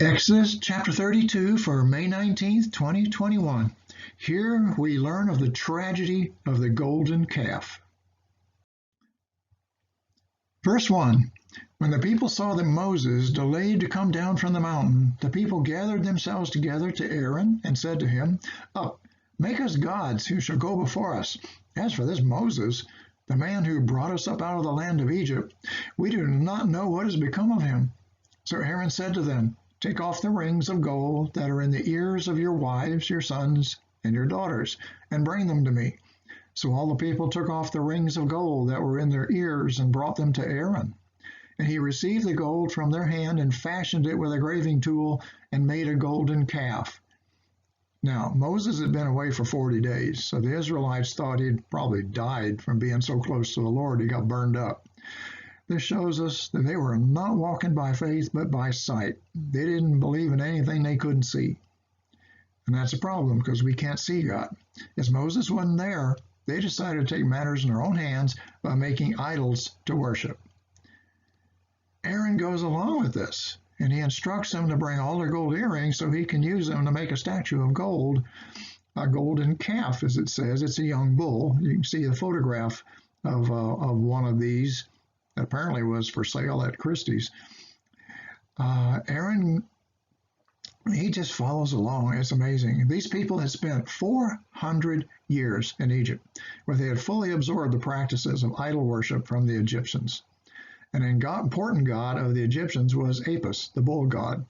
Exodus chapter 32 for May 19th, 2021. Here we learn of the tragedy of the golden calf. Verse 1. When the people saw that Moses delayed to come down from the mountain, the people gathered themselves together to Aaron and said to him, Up, make us gods who shall go before us. As for this Moses, the man who brought us up out of the land of Egypt, we do not know what has become of him. So Aaron said to them, Take off the rings of gold that are in the ears of your wives, your sons, and your daughters, and bring them to me. So all the people took off the rings of gold that were in their ears and brought them to Aaron. And he received the gold from their hand and fashioned it with a graving tool and made a golden calf. Now, Moses had been away for 40 days, so the Israelites thought he'd probably died from being so close to the Lord he got burned up. This shows us that they were not walking by faith, but by sight. They didn't believe in anything they couldn't see. And that's a problem because we can't see God. As Moses wasn't there, they decided to take matters in their own hands by making idols to worship. Aaron goes along with this, and he instructs them to bring all their gold earrings so he can use them to make a statue of gold, a golden calf, as it says. It's a young bull. You can see a photograph of one of these. Apparently was for sale at Christie's. Aaron, he just follows along. It's amazing. These people had spent 400 years in Egypt, where they had fully absorbed the practices of idol worship from the Egyptians. An important god of the Egyptians was Apis, the bull god,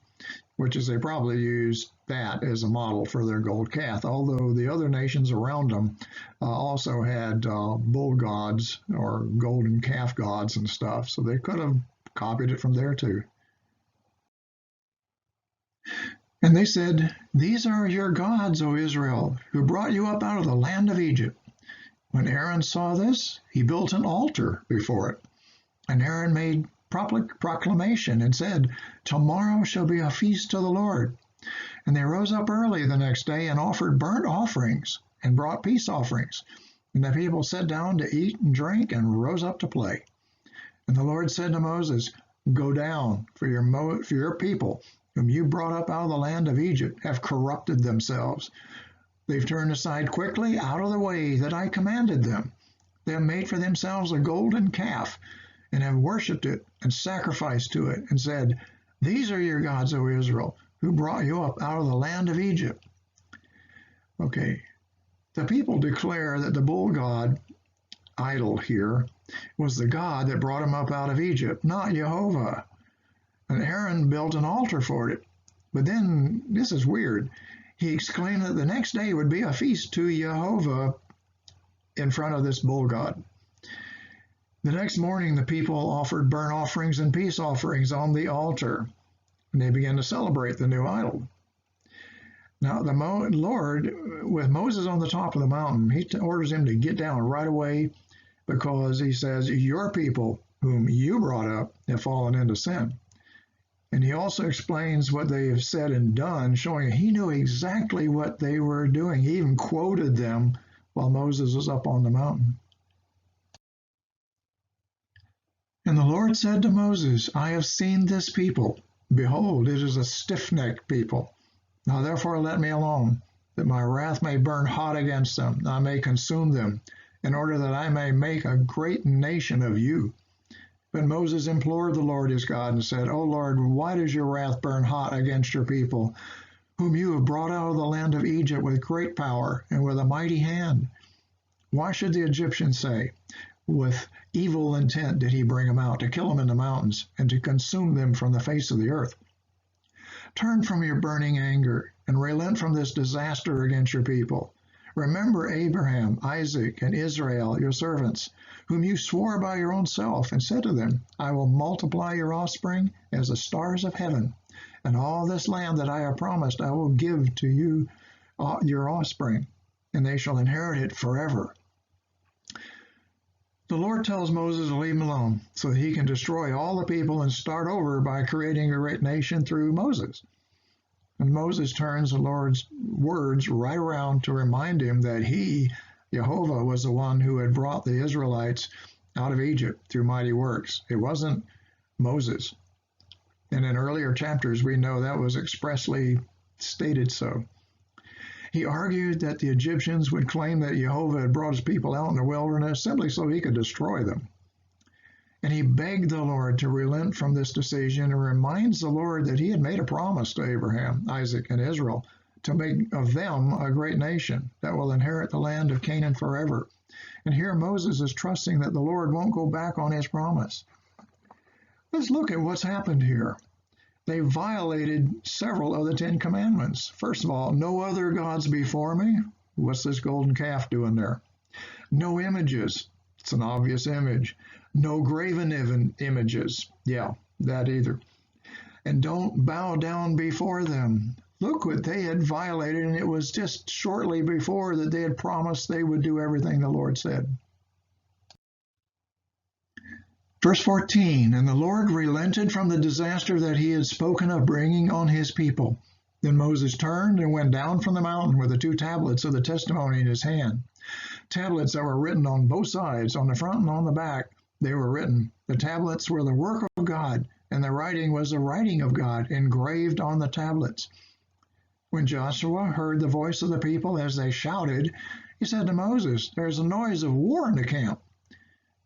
which is they probably used that as a model for their gold calf, although the other nations around them also had bull gods or golden calf gods and stuff, so they could have copied it from there too. And they said, These are your gods, O Israel, who brought you up out of the land of Egypt. When Aaron saw this, he built an altar before it. And Aaron made proclamation and said, Tomorrow shall be a feast to the Lord. And they rose up early the next day and offered burnt offerings and brought peace offerings. And the people sat down to eat and drink and rose up to play. And the Lord said to Moses, Go down, for your people, whom you brought up out of the land of Egypt, have corrupted themselves. They've turned aside quickly out of the way that I commanded them. They have made for themselves a golden calf, and have worshipped it and sacrificed to it, and said, These are your gods, O Israel, who brought you up out of the land of Egypt. Okay, the people declare that the bull god, idol here, was the God that brought him up out of Egypt, not Jehovah. And Aaron built an altar for it. But then, this is weird, he exclaimed that the next day would be a feast to Jehovah in front of this bull god. The next morning, the people offered burnt offerings and peace offerings on the altar, and they began to celebrate the new idol. Now, the Lord, with Moses on the top of the mountain, he orders him to get down right away because he says, Your people, whom you brought up, have fallen into sin. And he also explains what they have said and done, showing he knew exactly what they were doing. He even quoted them while Moses was up on the mountain. And the Lord said to Moses, I have seen this people. Behold, it is a stiff-necked people. Now therefore let me alone, that my wrath may burn hot against them, and I may consume them, in order that I may make a great nation of you. But Moses implored the Lord his God and said, O Lord, why does your wrath burn hot against your people, whom you have brought out of the land of Egypt with great power and with a mighty hand? Why should the Egyptians say, With evil intent did he bring them out, to kill them in the mountains, and to consume them from the face of the earth? Turn from your burning anger, and relent from this disaster against your people. Remember Abraham, Isaac, and Israel, your servants, whom you swore by your own self, and said to them, I will multiply your offspring as the stars of heaven, and all this land that I have promised I will give to you, your offspring, and they shall inherit it forever. The Lord tells Moses to leave him alone so that he can destroy all the people and start over by creating a great nation through Moses. And Moses turns the Lord's words right around to remind him that he, Jehovah, was the one who had brought the Israelites out of Egypt through mighty works. It wasn't Moses. And in earlier chapters, we know that was expressly stated so. He argued that the Egyptians would claim that Jehovah had brought his people out in the wilderness simply so he could destroy them. And he begged the Lord to relent from this decision and reminds the Lord that he had made a promise to Abraham, Isaac, and Israel to make of them a great nation that will inherit the land of Canaan forever. And here Moses is trusting that the Lord won't go back on his promise. Let's look at what's happened here. They violated several of the 10 Commandments. First of all, no other gods before me. What's this golden calf doing there? No images. It's an obvious image. No graven images. Yeah, that either. And don't bow down before them. Look what they had violated, and it was just shortly before that they had promised they would do everything the Lord said. Verse 14, and the Lord relented from the disaster that he had spoken of bringing on his people. Then Moses turned and went down from the mountain with the 2 tablets of the testimony in his hand. Tablets that were written on both sides, on the front and on the back, they were written. The tablets were the work of God, and the writing was the writing of God engraved on the tablets. When Joshua heard the voice of the people as they shouted, he said to Moses, there's a noise of war in the camp.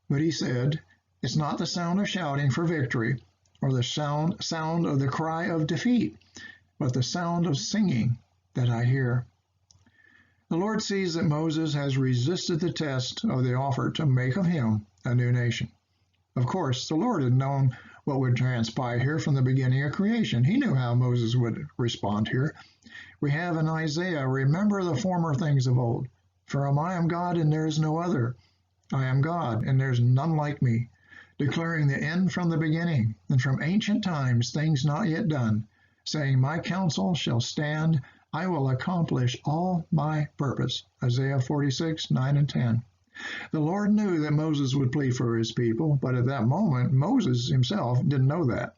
But he said, it's not the sound of shouting for victory or the sound of the cry of defeat, but the sound of singing that I hear. The Lord sees that Moses has resisted the test of the offer to make of him a new nation. Of course, the Lord had known what would transpire here from the beginning of creation. He knew how Moses would respond here. We have in Isaiah, remember the former things of old. For I am God and there is no other. I am God and there's none like me, declaring the end from the beginning, and from ancient times things not yet done, saying, my counsel shall stand, I will accomplish all my purpose. Isaiah 46, 9 and 10. The Lord knew that Moses would plead for his people, but at that moment, Moses himself didn't know that.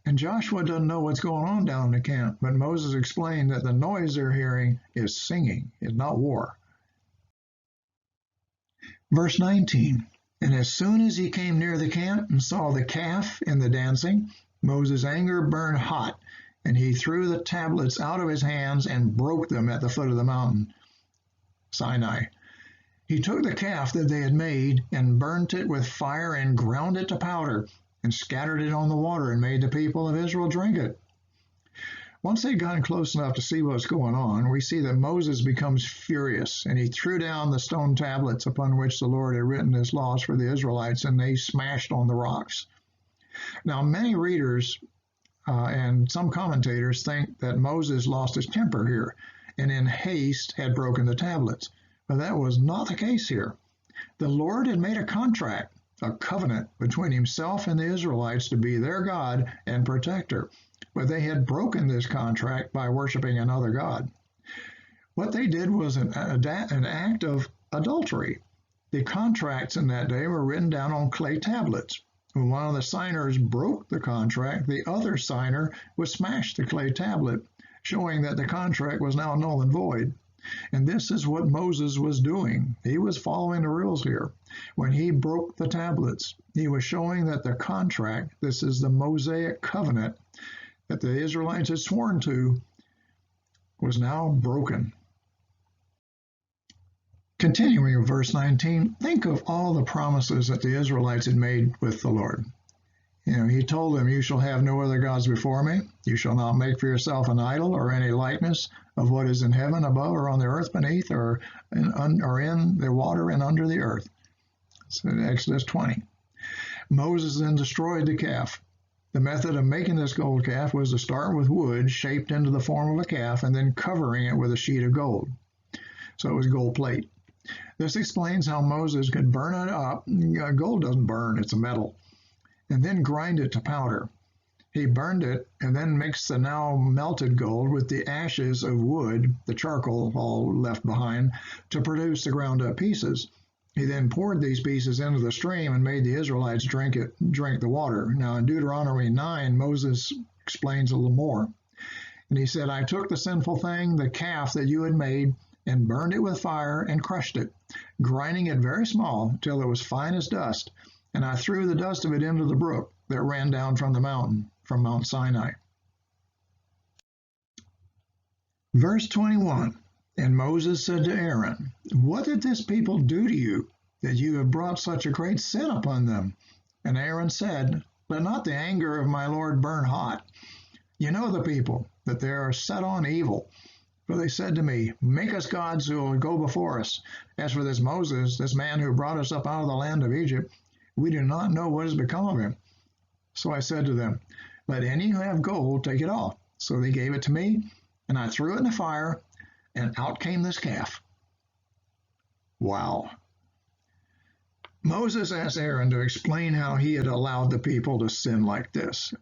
And Joshua doesn't know what's going on down in the camp, but Moses explained that the noise they're hearing is singing, it's not war. Verse 19, and as soon as he came near the camp and saw the calf and the dancing, Moses' anger burned hot, and he threw the tablets out of his hands and broke them at the foot of the mountain, Sinai. He took the calf that they had made and burnt it with fire and ground it to powder and scattered it on the water and made the people of Israel drink it. Once they'd gotten close enough to see what's going on, we see that Moses becomes furious, and he threw down the stone tablets upon which the Lord had written his laws for the Israelites, and they smashed on the rocks. Now, many readers and some commentators think that Moses lost his temper here, and in haste had broken the tablets. But that was not the case here. The Lord had made a contract, a covenant between himself and the Israelites to be their God and protector. But they had broken this contract by worshiping another god. What they did was an act of adultery. The contracts in that day were written down on clay tablets. When one of the signers broke the contract, the other signer would smash the clay tablet, showing that the contract was now null and void. And this is what Moses was doing. He was following the rules here. When he broke the tablets, he was showing that the contract, this is the Mosaic Covenant, that the Israelites had sworn to, was now broken. Continuing with verse 19, think of all the promises that the Israelites had made with the Lord. He told them, you shall have no other gods before me. You shall not make for yourself an idol or any likeness of what is in heaven above or on the earth beneath or in the water and under the earth. So Exodus 20. Moses then destroyed the calf. The method of making this gold calf was to start with wood shaped into the form of a calf and then covering it with a sheet of gold. So it was gold plate. This explains how Moses could burn it up. Gold doesn't burn, it's a metal. And then grind it to powder. He burned it and then mixed the now melted gold with the ashes of wood, the charcoal all left behind, to produce the ground up pieces. He then poured these pieces into the stream and made the Israelites drink the water. Now in Deuteronomy 9, Moses explains a little more. And he said, I took the sinful thing, the calf that you had made, and burned it with fire and crushed it, grinding it very small till it was fine as dust. And I threw the dust of it into the brook that ran down from the mountain. from Mount Sinai. Verse 21, and Moses said to Aaron, what did this people do to you, that you have brought such a great sin upon them? And Aaron said, let not the anger of my Lord burn hot. You know the people, that they are set on evil. For they said to me, make us gods who will go before us. As for this Moses, this man who brought us up out of the land of Egypt, we do not know what has become of him. So I said to them, let any who have gold take it off. So they gave it to me, and I threw it in the fire, and out came this calf. Wow. Moses asked Aaron to explain how he had allowed the people to sin like this.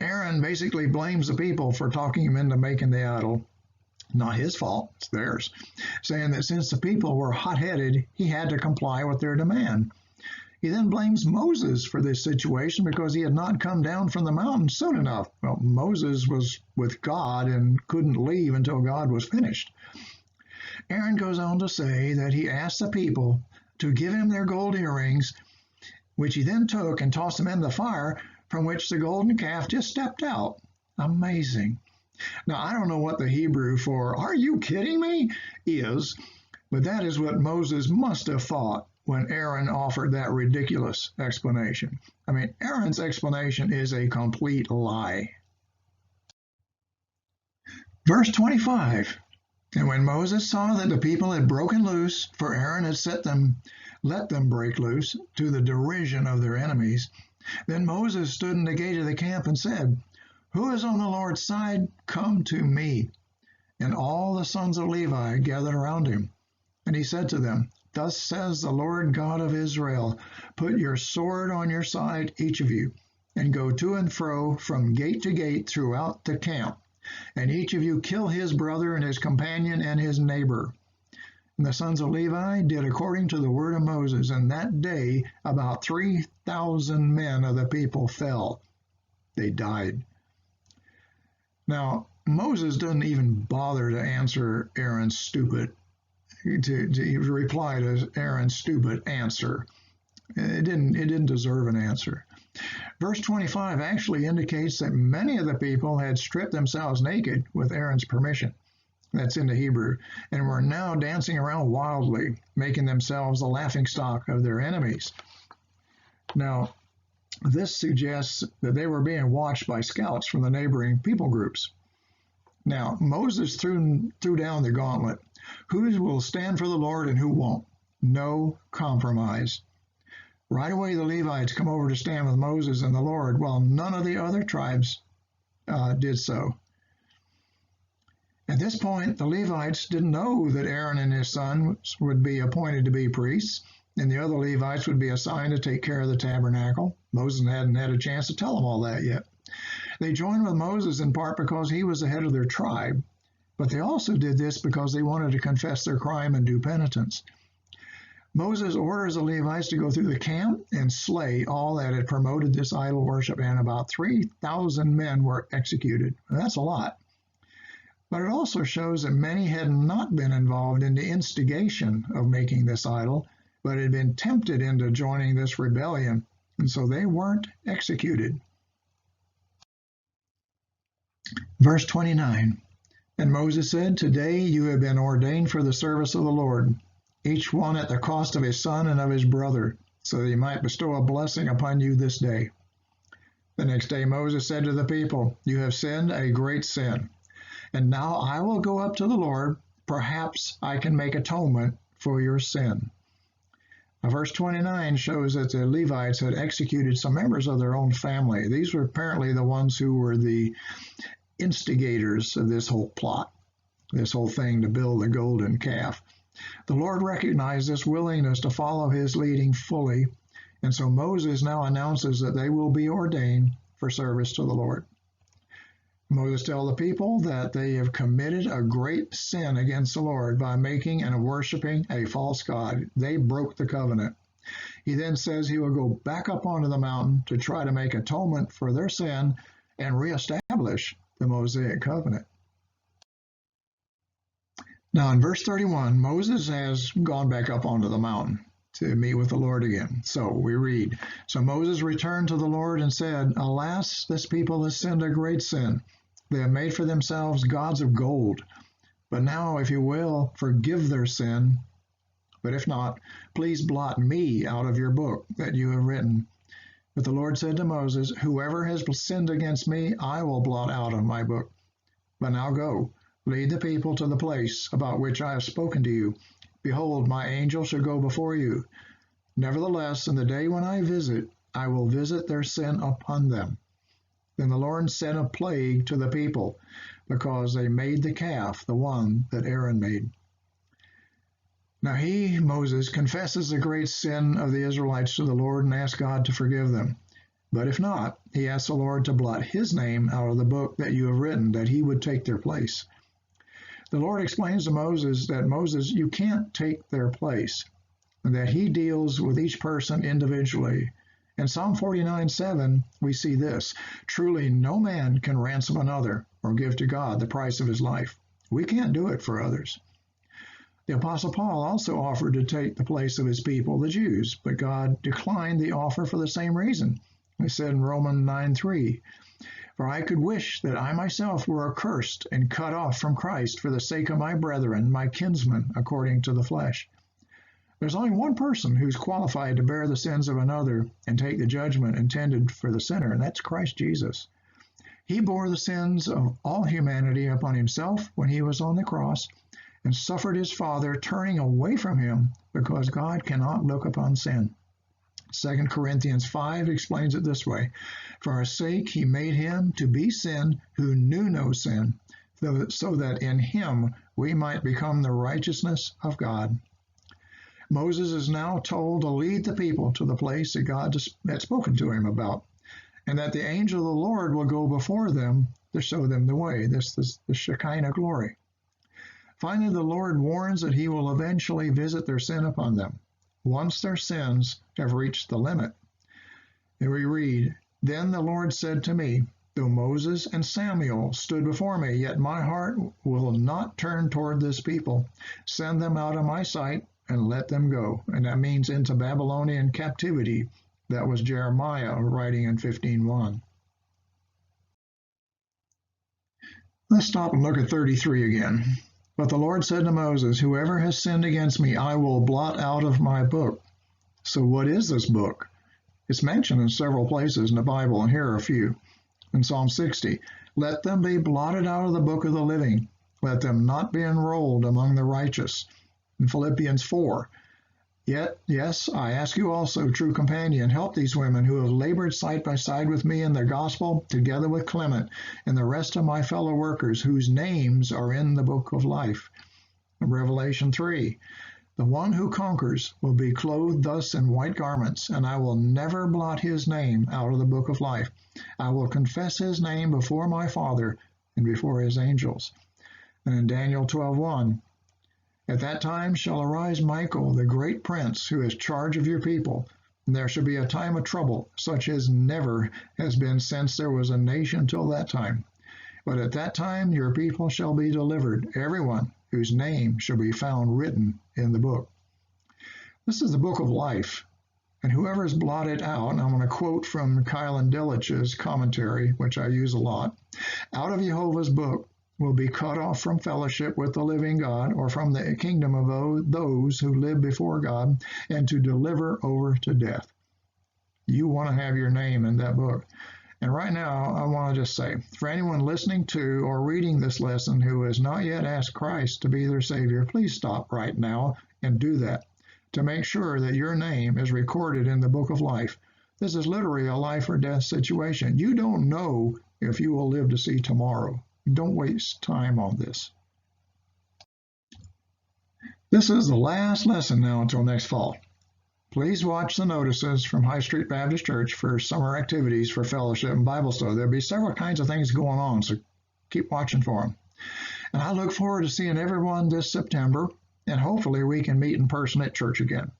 Aaron basically blames the people for talking him into making the idol. Not his fault, it's theirs, saying that since the people were hot-headed, he had to comply with their demand. He then blames Moses for this situation because he had not come down from the mountain soon enough. Well, Moses was with God and couldn't leave until God was finished. Aaron goes on to say that he asked the people to give him their gold earrings, which he then took and tossed them in the fire, from which the golden calf just stepped out. Amazing. Now, I don't know what the Hebrew for "are you kidding me" is, but that is what Moses must have thought when Aaron offered that ridiculous explanation. I mean, Aaron's explanation is a complete lie. Verse 25, and when Moses saw that the people had broken loose, for Aaron had let them break loose, to the derision of their enemies, then Moses stood in the gate of the camp and said, who is on the Lord's side? Come to me. And all the sons of Levi gathered around him. And he said to them, thus says the Lord God of Israel, put your sword on your side, each of you, and go to and fro from gate to gate throughout the camp. And each of you kill his brother and his companion and his neighbor. And the sons of Levi did according to the word of Moses. And that day about 3,000 men of the people fell. They died. Now, Moses doesn't even bother to answer Aaron's stupid, to reply to Aaron's stupid answer. It didn't deserve an answer. Verse 25 actually indicates that many of the people had stripped themselves naked with Aaron's permission. That's in the Hebrew, and were now dancing around wildly, making themselves the laughingstock of their enemies. Now, this suggests that they were being watched by scouts from the neighboring people groups. Now, Moses threw down the gauntlet. Who will stand for the Lord and who won't? No compromise. Right away, the Levites come over to stand with Moses and the Lord, while none of the other tribes did so. At this point, the Levites didn't know that Aaron and his sons would be appointed to be priests, and the other Levites would be assigned to take care of the tabernacle. Moses hadn't had a chance to tell them all that yet. They joined with Moses in part because he was the head of their tribe, but they also did this because they wanted to confess their crime and do penitence. Moses orders the Levites to go through the camp and slay all that had promoted this idol worship, and about 3,000 men were executed. That's a lot. But it also shows that many had not been involved in the instigation of making this idol, but had been tempted into joining this rebellion, and so they weren't executed. Verse 29, and Moses said, today you have been ordained for the service of the Lord, each one at the cost of his son and of his brother, so that he might bestow a blessing upon you this day. The next day Moses said to the people, you have sinned a great sin, and now I will go up to the Lord, perhaps I can make atonement for your sin. Now, verse 29 shows that the Levites had executed some members of their own family. These were apparently the ones who were the instigators of this whole plot, this whole thing to build the golden calf. The Lord recognized this willingness to follow his leading fully, and so Moses now announces that they will be ordained for service to the Lord. Moses tells the people that they have committed a great sin against the Lord by making and worshiping a false god. They broke the covenant. He then says he will go back up onto the mountain to try to make atonement for their sin and reestablish the Mosaic Covenant. Now in verse 31, Moses has gone back up onto the mountain. to meet with the Lord again. So we read, So Moses returned to the Lord and said, Alas, this people has sinned a great sin. They have made for themselves gods of gold. But now, if you will, forgive their sin. But if not, please blot me out of your book that you have written. But the Lord said to Moses, Whoever has sinned against me, I will blot out of my book. But now go, lead the people to the place about which I have spoken to you. Behold, my angel shall go before you. Nevertheless, in the day when I visit, I will visit their sin upon them. Then the Lord sent a plague to the people, because they made the calf, the one that Aaron made. Now he, Moses, confesses the great sin of the Israelites to the Lord and asks God to forgive them. But if not, he asks the Lord to blot his name out of the book that you have written, that he would take their place. The Lord explains to Moses that, Moses, you can't take their place, and that he deals with each person individually. In Psalm 49:7, we see this, Truly no man can ransom another or give to God the price of his life. We can't do it for others. The Apostle Paul also offered to take the place of his people, the Jews, but God declined the offer for the same reason. He said in Romans 9:3, For I could wish that I myself were accursed and cut off from Christ for the sake of my brethren, my kinsmen, according to the flesh. There's only one person who's qualified to bear the sins of another and take the judgment intended for the sinner, and that's Christ Jesus. He bore the sins of all humanity upon himself when he was on the cross and suffered his Father, turning away from him because God cannot look upon sin. 2 Corinthians 5 explains it this way, For our sake he made him to be sin who knew no sin, so that in him we might become the righteousness of God. Moses is now told to lead the people to the place that God had spoken to him about, and that the angel of the Lord will go before them to show them the way. This is the Shekinah glory. Finally, the Lord warns that he will eventually visit their sin upon them, once their sins have reached the limit. And we read, Then the Lord said to me, Though Moses and Samuel stood before me, yet my heart will not turn toward this people. Send them out of my sight, and let them go. And that means into Babylonian captivity. That was Jeremiah writing in 15:1. Let's stop and look at 33 again. But the Lord said to Moses, Whoever has sinned against me, I will blot out of my book. So what is this book? It's mentioned in several places in the Bible, and here are a few. In Psalm 60, Let them be blotted out of the book of the living. Let them not be enrolled among the righteous. In Philippians 4, Yet, yes, I ask you also, true companion, help these women who have labored side by side with me in the gospel, together with Clement and the rest of my fellow workers, whose names are in the book of life. In Revelation 3, The one who conquers will be clothed thus in white garments, and I will never blot his name out of the book of life. I will confess his name before my Father and before his angels. And in Daniel 12:1, At that time shall arise Michael, the great prince, who has charge of your people, and there shall be a time of trouble, such as never has been since there was a nation till that time. But at that time your people shall be delivered, everyone whose name shall be found written in the book. This is the book of life, and whoever is blotted out, and I'm going to quote from Kylan Delitzsch's commentary, which I use a lot, out of Jehovah's book, will be cut off from fellowship with the living God, or from the kingdom of those who live before God, and to deliver over to death. You want to have your name in that book. And right now, I want to just say, for anyone listening to or reading this lesson who has not yet asked Christ to be their Savior, please stop right now and do that to make sure that your name is recorded in the book of life. This is literally a life or death situation. You don't know if you will live to see tomorrow. Don't waste time on this. This is the last lesson now until next fall. Please watch the notices from High Street Baptist Church for summer activities for fellowship and Bible study. There'll be several kinds of things going on, so keep watching for them. And I look forward to seeing everyone this September, and hopefully we can meet in person at church again.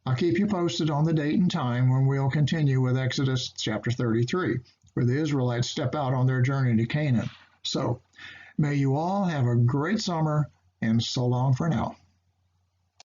I'll keep you posted on the date and time when we'll continue with Exodus chapter 33, where the Israelites step out on their journey to Canaan. So, may you all have a great summer, and so long for now.